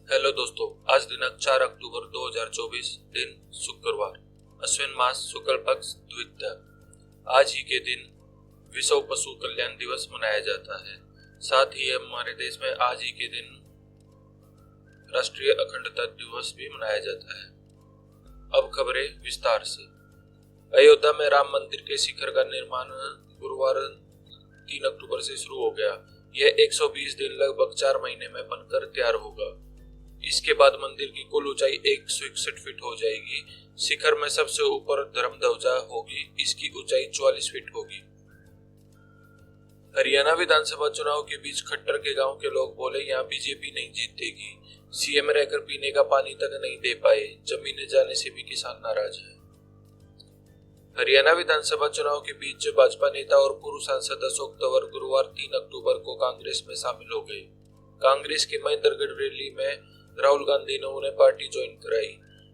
Hello दोस्तों, आज दिनांक 4 अक्टूबर 2024, दिन शुक्रवार, अश्विन मास शुक्ल पक्ष द्वितीया। आज ही के दिन विश्व पशु कल्याण दिवस मनाया जाता है। साथ ही हमारे देश में आज ही के दिन राष्ट्रीय अखंडता दिवस भी मनाया जाता है। अब खबरें विस्तार से। अयोध्या में राम मंदिर के शिखर का निर्माण गुरुवार 3 अक्टूबर से शुरू हो गया। यह 120 दिन लगभग 4 महीने में बनकर तैयार होगा। इसके बाद मंदिर की कुल ऊंचाई 161 फीट हो जाएगी। शिखर में सबसे ऊपर धर्म ध्वजा होगी। इसकी ऊंचाई 44 फीट होगी। हरियाणा विधानसभा चुनाव के बीच खट्टर के गांव के लोग बोले, यहां बीजेपी नहीं जीतेगी। सीएम रहकर पीने का पानी तक नहीं दे पाए। जमीनें जाने से भी किसान नाराज हैं। हरियाणा विधानसभा चुनाव के बीच भाजपा नेता और पूर्व सांसद अशोक तंवर गुरुवार 3 अक्टूबर को कांग्रेस में शामिल हो गए। कांग्रेस की महेंद्रगढ़ रैली में राहुल गांधी ने उन्हें पार्टी ज्वाइन कराई।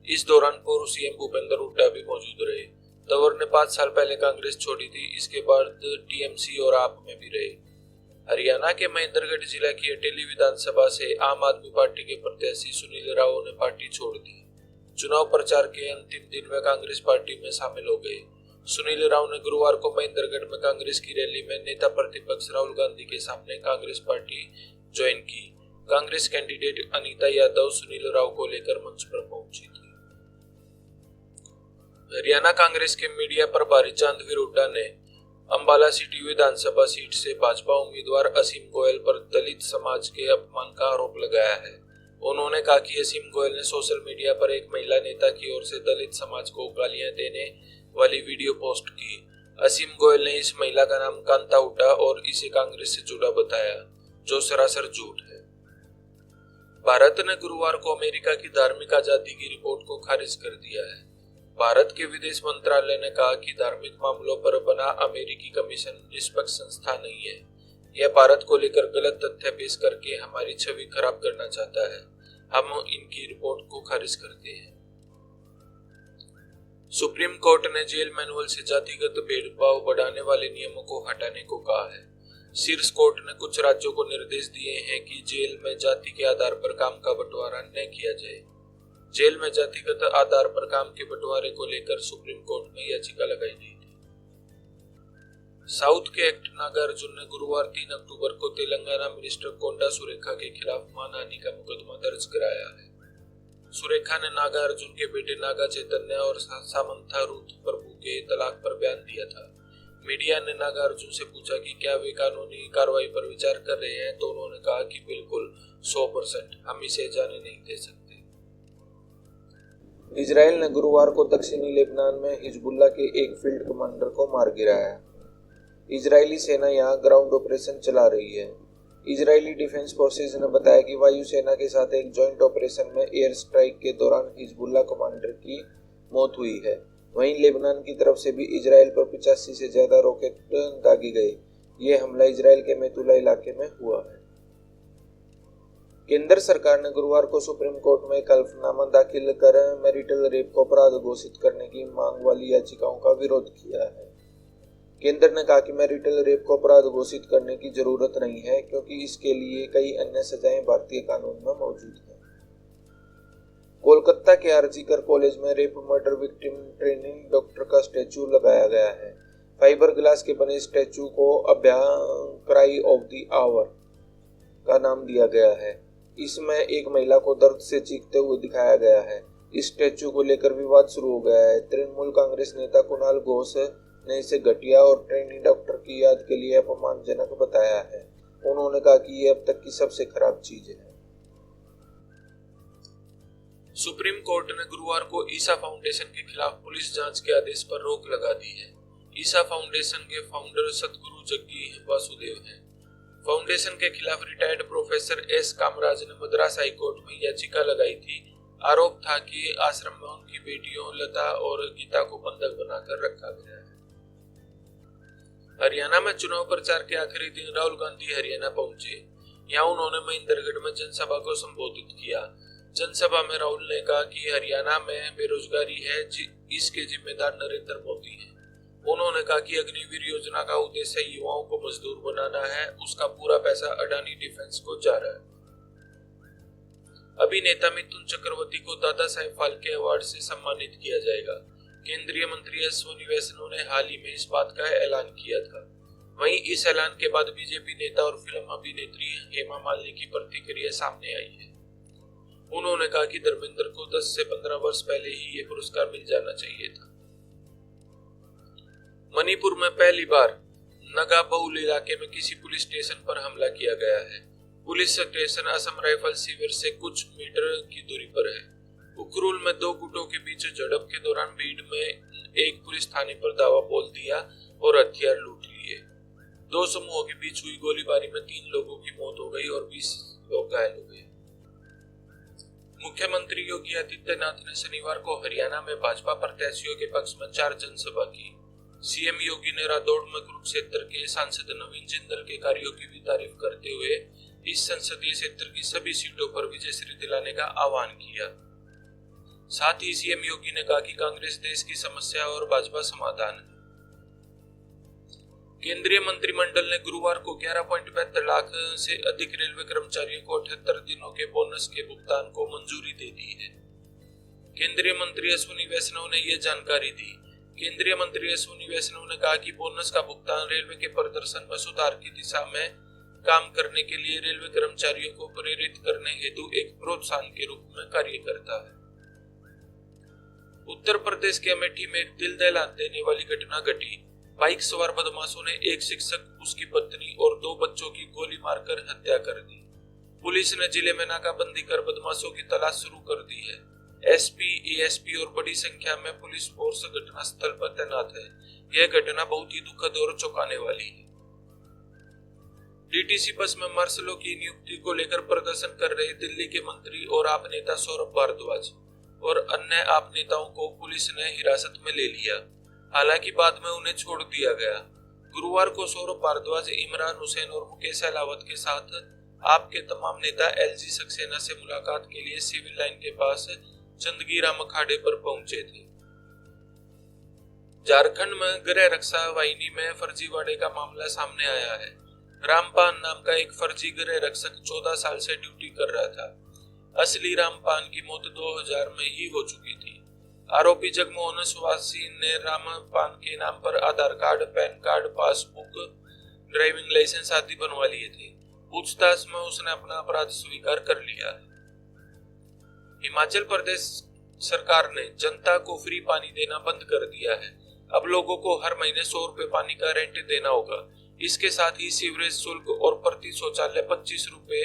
इस दौरान पूर्व सीएम भूपेंद्र हुड्डा भी मौजूद रहे। तंवर ने 5 साल पहले कांग्रेस छोड़ी थी। इसके बाद टीएमसी और आप में भी रहे। हरियाणा के महेंद्रगढ़ जिला की अटेली विधानसभा से आम आदमी पार्टी के प्रत्याशी सुनील राव ने पार्टी छोड़ दी। चुनाव प्रचार के अंतिम दिन वे कांग्रेस पार्टी में शामिल हो गए। सुनील राव ने गुरुवार को महेंद्रगढ़ में कांग्रेस की रैली में नेता प्रतिपक्ष राहुल गांधी के सामने कांग्रेस पार्टी ज्वाइन की। कांग्रेस कैंडिडेट अनीता यादव सुनील राव को लेकर मंच पर पहुंची थी। हरियाणा कांग्रेस के मीडिया प्रभारी चांदवीर हुड्डा ने अंबाला सिटी विधानसभा सीट से भाजपा उम्मीदवार असीम गोयल पर दलित समाज के अपमान का आरोप लगाया है। उन्होंने कहा कि असीम गोयल ने सोशल मीडिया पर एक महिला नेता की ओर से दलित समाज को गालियां देने वाली वीडियो पोस्ट की। असीम गोयल ने इस महिला का नाम कांता हुड्डा और इसे कांग्रेस से जुड़ा बताया, जो सरासर झूठ है। भारत ने गुरुवार को अमेरिका की धार्मिक आजादी की रिपोर्ट को खारिज कर दिया है। भारत के विदेश मंत्रालय ने कहा कि धार्मिक मामलों पर बना अमेरिकी कमीशन निष्पक्ष संस्था नहीं है। यह भारत को लेकर गलत तथ्य पेश करके हमारी छवि खराब करना चाहता है। हम इनकी रिपोर्ट को खारिज करते हैं। सुप्रीम कोर्ट ने जेल मैनुअल से जातिगत भेदभाव बढ़ाने वाले नियमों को हटाने को कहा है। शीर्ष कोर्ट ने कुछ राज्यों को निर्देश दिए हैं कि जेल में जाति के आधार पर काम का बंटवारा न किया जाए। जेल में जातिगत आधार पर काम के बंटवारे को लेकर सुप्रीम कोर्ट में याचिका लगाई गई थी। साउथ के एक्टर नागार्जुन ने गुरुवार 3 अक्टूबर को तेलंगाना मिनिस्टर कोंडा सुरेखा के खिलाफ मानहानि का मुकदमा दर्ज कराया है। सुरेखा ने नागार्जुन के बेटे नागा चैतन्य और सामंथा रूथ प्रभु के तलाक पर बयान दिया था। मीडिया ने नागार्जुन से पूछा कि क्या वे कानूनी कार्रवाई पर विचार कर रहे हैं, तो उन्होंने कहा कि बिल्कुल 100%, हम इसे जाने नहीं दे सकते। इजराइल ने गुरुवार को दक्षिणी लेबनान में हिजबुल्लाह के एक फील्ड कमांडर को मार गिराया। इजरायली सेना यहां ग्राउंड ऑपरेशन चला रही है। इजरायली डिफेंस फोर्सेज ने बताया कि वायुसेना के साथ एक जॉइंट ऑपरेशन में एयर स्ट्राइक के दौरान हिजबुल्लाह कमांडर की मौत हुई है। वहीं लेबनान की तरफ से भी इजराइल पर 85 से ज्यादा रॉकेट दागे गए। यह हमला इजराइल के मेतुला इलाके में हुआ है। केंद्र सरकार ने गुरुवार को सुप्रीम कोर्ट में एक हल्फनामा दाखिल कर मैरिटल रेप को अपराध घोषित करने की मांग वाली याचिकाओं का विरोध किया है। केंद्र ने कहा कि मैरिटल रेप को अपराध घोषित करने की जरूरत नहीं है, क्योंकि इसके लिए कई अन्य सजाएं भारतीय कानून में मौजूद हैं। कोलकाता के आरजीकर कॉलेज में rape murder victim training doctor का स्टैचू लगाया गया है। फाइबर ग्लास के बने स्टैचू को क्राई ऑफ द आवर का नाम दिया गया है। इसमें एक महिला को दर्द से चीखते हुए दिखाया गया है। इस स्टैचू को लेकर विवाद शुरू हो गया है। तृणमूल कांग्रेस नेता कुणाल घोष ने इसे घटिया और ट्रेनी डॉक्टर की याद के लिए अपमानजनक बताया है। उन्होंने कहा कि यह अब तक की सबसे खराब चीज है। सुप्रीम कोर्ट ने गुरुवार को ईसा फाउंडेशन के खिलाफ पुलिस जांच के आदेश पर रोक लगा दी है। ईसा फाउंडेशन के फाउंडर सतगुरु जग्गी वासुदेव हैं। फाउंडेशन के खिलाफ रिटायर्ड प्रोफेसर एस कामराज ने मद्रास हाई कोर्ट में याचिका लगाई थी। आरोप था कि आश्रम में उनकी बेटियों लता और गीता को बंधक बनाकर रखा गया है। हरियाणा में चुनाव प्रचार के आखिरी दिन राहुल गांधी हरियाणा पहुंचे। यहाँ उन्होंने महेंद्रगढ़ में जनसभा को संबोधित किया। जनसभा में राहुल ने कहा कि हरियाणा में बेरोजगारी है, इसके जिम्मेदार नरेंद्र मोदी हैं। उन्होंने कहा कि अग्निवीर योजना का उद्देश्य युवाओं को मजदूर बनाना है। उसका पूरा पैसा अडानी डिफेंस को जा रहा है। अभिनेता मिथुन चक्रवर्ती को दादा साहेब फाल्के अवार्ड से सम्मानित किया जाएगा। केंद्रीय मंत्री अश्विनी वैष्णव ने हाल ही में इस बात का ऐलान किया था। वहीं इस ऐलान के बाद बीजेपी नेता और फिल्म अभिनेत्री हेमा मालिनी की प्रतिक्रिया सामने आई है। उन्होंने कहा कि धर्मेंद्र को 10 से 15 वर्ष पहले ही ये पुरस्कार मिल जाना चाहिए था। मणिपुर में पहली बार नगा बहुल इलाके में किसी पुलिस स्टेशन पर हमला किया गया है। पुलिस स्टेशन असम राइफल शिविर से कुछ मीटर की दूरी पर है। उखरुल में दो गुटों के बीच झड़प के दौरान भीड़ में एक पुलिस थाने पर दावा बोल दिया और हथियार लूट लिए। दो समूहों के बीच हुई गोलीबारी में 3 लोगों की मौत हो गई और 20 लोग घायल हो गए। मुख्यमंत्री योगी आदित्यनाथ ने शनिवार को हरियाणा में भाजपा प्रत्याशियों के पक्ष में 4 जनसभा की। सीएम योगी ने रादौड़ में कुरुक्षेत्र के सांसद नवीन जिंदल के कार्यों की भी तारीफ करते हुए इस संसदीय क्षेत्र की सभी सीटों पर विजयश्री दिलाने का आह्वान किया। साथ ही सीएम योगी ने कहा कि कांग्रेस देश की समस्या और भाजपा समाधान है। केंद्रीय मंत्रिमंडल ने गुरुवार को 11.72 लाख से अधिक रेलवे कर्मचारियों को 78 दिनों के बोनस के भुगतान को मंजूरी दे दी है। केंद्रीय मंत्री अश्विनी वैष्णव ने यह जानकारी दी। केंद्रीय मंत्री अश्विनी वैष्णव ने कहा कि बोनस का भुगतान रेलवे के प्रदर्शन में सुधार की दिशा में काम करने के लिए रेलवे कर्मचारियों को प्रेरित करने हेतु एक प्रोत्साहन के रूप में कार्य करता है। उत्तर प्रदेश के अमेठी में एक दिल दहला देने वाली घटना घटी। बाइक सवार बदमाशों ने एक शिक्षक, उसकी पत्नी और 2 बच्चों की गोली मारकर हत्या कर दी। पुलिस ने जिले में नाकाबंदी कर बदमाशों की तलाश शुरू कर दी है। एसपी, एएसपी और बड़ी संख्या में पुलिस फोर्स घटनास्थल पर तैनात है। यह घटना बहुत ही दुखद और चौंकाने वाली है। डीटीसी बस में मार्शलों की नियुक्ति को लेकर प्रदर्शन कर रहे दिल्ली के मंत्री और आप नेता सौरभ भारद्वाज और अन्य आप नेताओं को पुलिस ने हिरासत में ले लिया। हालांकि बाद में उन्हें छोड़ दिया गया। गुरुवार को सौरभ भारद्वाज, इमरान हुसैन और मुकेश अहलावत के साथ आप के तमाम नेता एलजी सक्सेना से मुलाकात के लिए सिविल लाइन के पास चंदगीराम अखाड़े पर पहुंचे थे। झारखंड में गृह रक्षा वाहिनी में फर्जीवाड़े का मामला सामने आया है। रामपान नाम का एक फर्जी गृह रक्षक 14 साल से ड्यूटी कर रहा था। असली रामपान की मौत 2000 में ही हो चुकी थी। आरोपी जगमोहन सुवासी ने रामपान के नाम पर Aadhaar card, PAN card, passbook, driving licence आदि बनवा लिए थे। पूछताछ में उसने अपना अपराध स्वीकार कर लिया है। हिमाचल प्रदेश सरकार ने जनता को फ्री पानी देना बंद कर दिया है। अब लोगों को हर महीने 100 रुपए पानी का रेंट देना होगा। इसके साथ ही सीवरेज शुल्क और प्रति शौचालय 25 रुपए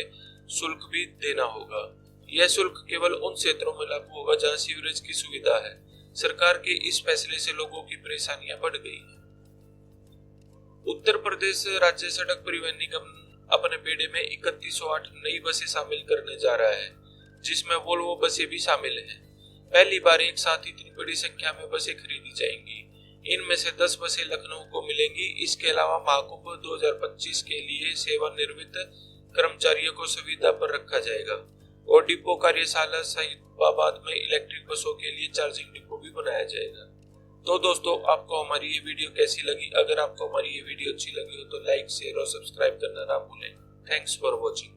शुल्क भी देना होगा। यह शुल्क केवल उन क्षेत्रों में लागू होगा जहां सीवरेज की सुविधा है। सरकार के इस फैसले से लोगों की परेशानियां बढ़ गई हैं। उत्तर प्रदेश राज्य सड़क परिवहन निगम अपने बेड़े में 3108 नई बसें शामिल करने जा रहा है, जिसमें वोल्वो बसें भी शामिल हैं। पहली बार एक साथ इतनी बड़ी संख्या में बसें खरीदी जाएंगी। इनमें से 10 बसें लखनऊ को मिलेंगी। इसके अलावा महाकुंभ 2025 के लिए सेवानिवृत्त कर्मचारियों को सुविधा पर रखा जाएगा और डिपो कार्यशाला साहिबाबाद में इलेक्ट्रिक बसों के लिए चार्जिंग डिपो भी बनाया जाएगा। तो दोस्तों, आपको हमारी ये वीडियो कैसी लगी? अगर आपको हमारी ये वीडियो अच्छी लगी हो तो लाइक, शेयर और सब्सक्राइब करना ना भूलें। Thanks for watching.